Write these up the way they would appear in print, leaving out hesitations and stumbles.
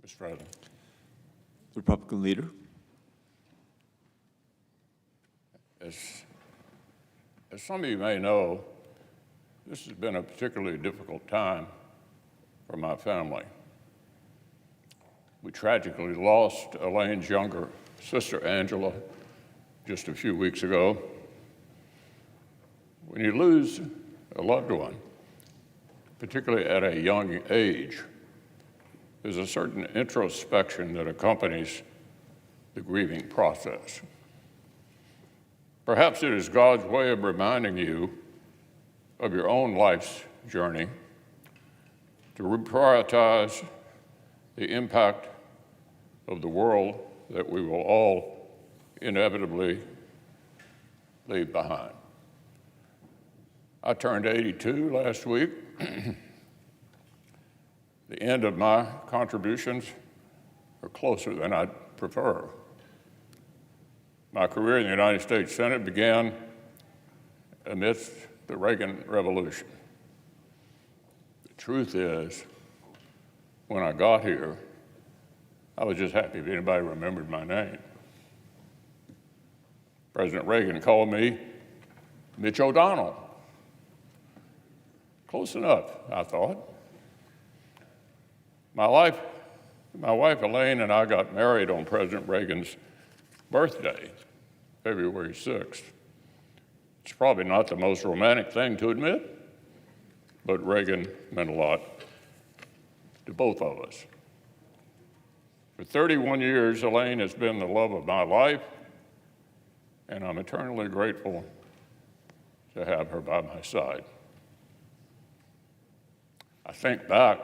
Mr. President. The Republican leader. As some of you may know, this has been a particularly difficult time for my family. We tragically lost Elaine's younger sister, Angela, just a few weeks ago. When you lose a loved one, particularly at a young age, there's a certain introspection that accompanies the grieving process. Perhaps it is God's way of reminding you of your own life's journey, to reprioritize the impact of the world that we will all inevitably leave behind. I turned 82 last week. The end of my contributions are closer than I'd prefer. My career in the United States Senate began amidst the Reagan Revolution. The truth is, when I got here, I was just happy if anybody remembered my name. President Reagan called me Mitch O'Donnell. Close enough, I thought. My wife Elaine and I got married on President Reagan's birthday, February 6th. It's probably not the most romantic thing to admit, but Reagan meant a lot to both of us. For 31 years, Elaine has been the love of my life, and I'm eternally grateful to have her by my side. I think back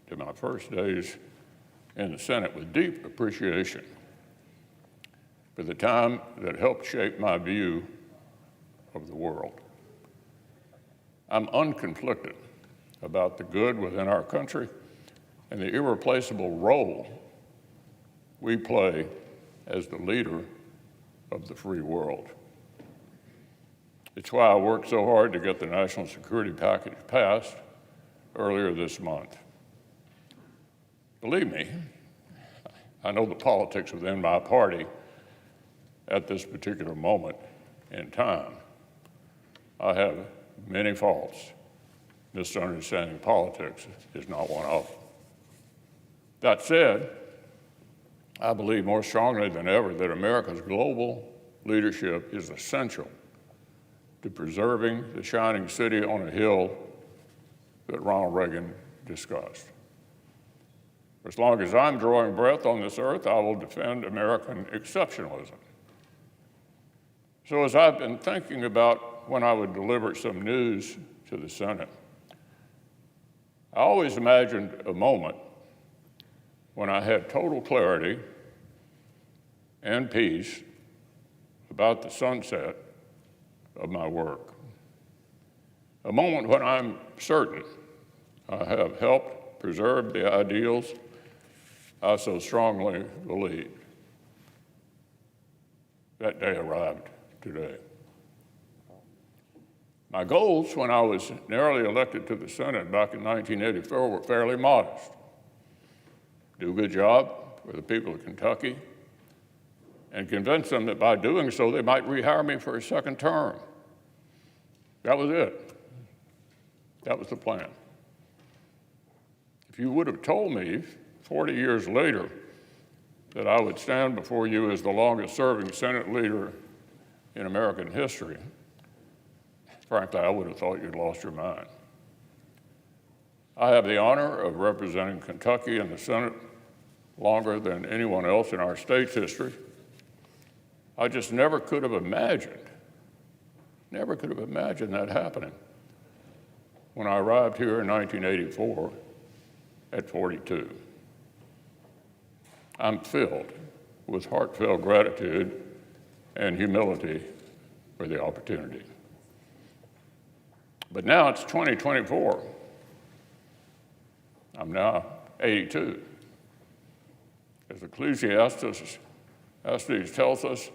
to my first days in the Senate with deep appreciation for the time that helped shape my view of the world. I'm unconflicted about the good within our country and the irreplaceable role we play as the leader of the free world. It's why I worked so hard to get the national security package passed earlier this month. Believe me, I know the politics within my party at this particular moment in time. I have many faults. Misunderstanding politics is not one of them. That said, I believe more strongly than ever that America's global leadership is essential to preserving the shining city on a hill that Ronald Reagan discussed. As long as I'm drawing breath on this earth, I will defend American exceptionalism. So as I've been thinking about when I would deliver some news to the Senate, I always imagined a moment when I had total clarity and peace about the sunset of my work. A moment when I'm certain I have helped preserve the ideals I so strongly believed. That day arrived today. My goals when I was narrowly elected to the Senate back in 1984 were fairly modest. Do a good job for the people of Kentucky and convince them that by doing so they might rehire me for a second term. That was it. That was the plan. If you would have told me 40 years later that I would stand before you as the longest-serving Senate leader in American history, frankly, I would have thought you'd lost your mind. I have the honor of representing Kentucky in the Senate longer than anyone else in our state's history. I just never could have imagined that happening when I arrived here in 1984 at 42. I'm filled with heartfelt gratitude and humility for the opportunity. But now it's 2024. I'm now 82. As Ecclesiastes tells us,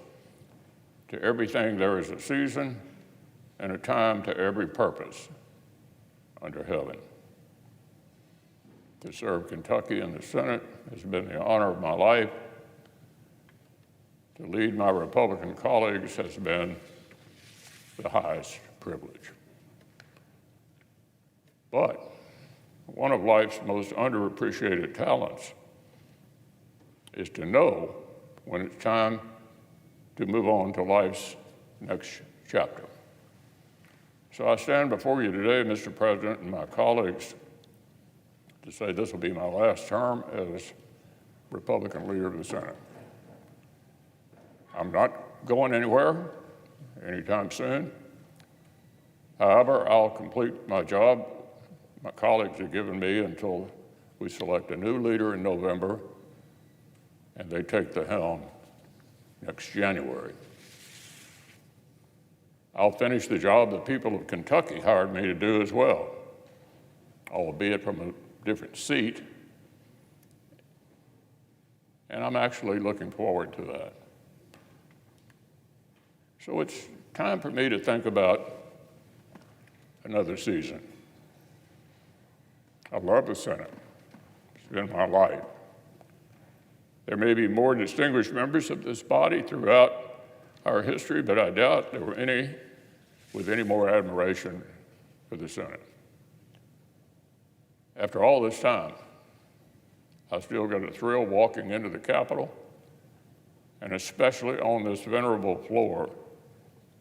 to everything there is a season and a time to every purpose under heaven. to serve Kentucky in the Senate has been the honor of my life. To lead my Republican colleagues has been the highest privilege. But one of life's most underappreciated talents is to know when it's time to move on to life's next chapter. So I stand before you today, Mr. President, and my colleagues, to say this will be my last term as Republican leader of the Senate. I'm not going anywhere anytime soon. However, I'll complete my job my colleagues have given me until we select a new leader in November and they take the helm next January. I'll finish the job the people of Kentucky hired me to do as well, albeit from a different seat, and I'm actually looking forward to that. So it's time for me to think about another season. I love the Senate. It's been my life. There may be more distinguished members of this body throughout our history, but I doubt there were any with any more admiration for the Senate. After all this time, I still get a thrill walking into the Capitol, and especially on this venerable floor,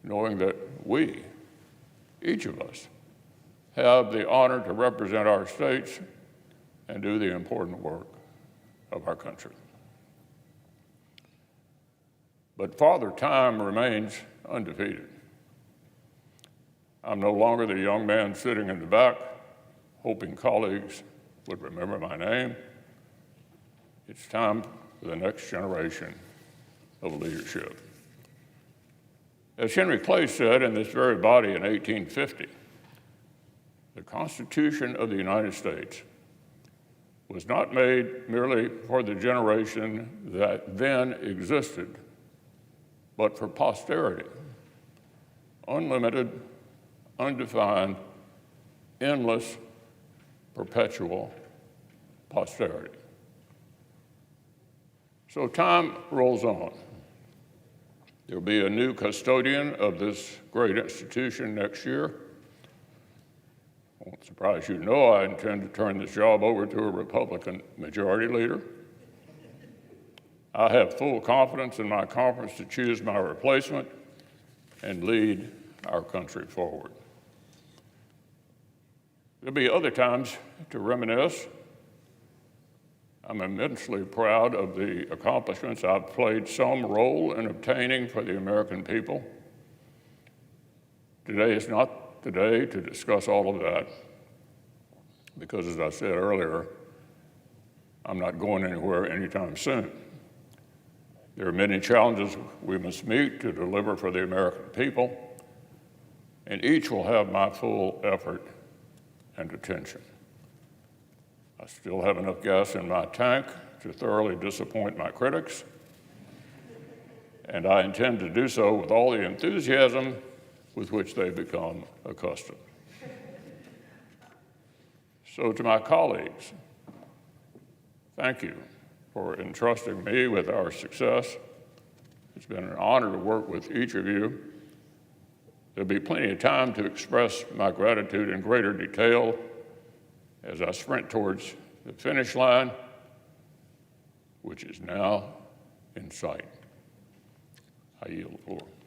knowing that we, each of us, have the honor to represent our states and do the important work of our country. But Father Time remains undefeated. I'm no longer the young man sitting in the back, hoping colleagues would remember my name. It's time for the next generation of leadership. As Henry Clay said in this very body in 1850, the Constitution of the United States was not made merely for the generation that then existed, but for posterity, unlimited, undefined, endless, perpetual posterity. So time rolls on. There'll be a new custodian of this great institution next year. I won't surprise you to know I intend to turn this job over to a Republican majority leader. I have full confidence in my conference to choose my replacement and lead our country forward. There'll be other times to reminisce. I'm immensely proud of the accomplishments I've played some role in obtaining for the American people. Today is not the day to discuss all of that, because as I said earlier, I'm not going anywhere anytime soon. There are many challenges we must meet to deliver for the American people, and each will have my full effort and attention. I still have enough gas in my tank to thoroughly disappoint my critics, and I intend to do so with all the enthusiasm with which they've become accustomed. So to my colleagues, thank you for entrusting me with our success. It's been an honor to work with each of you. There'll be plenty of time to express my gratitude in greater detail as I sprint towards the finish line, which is now in sight. I yield the floor.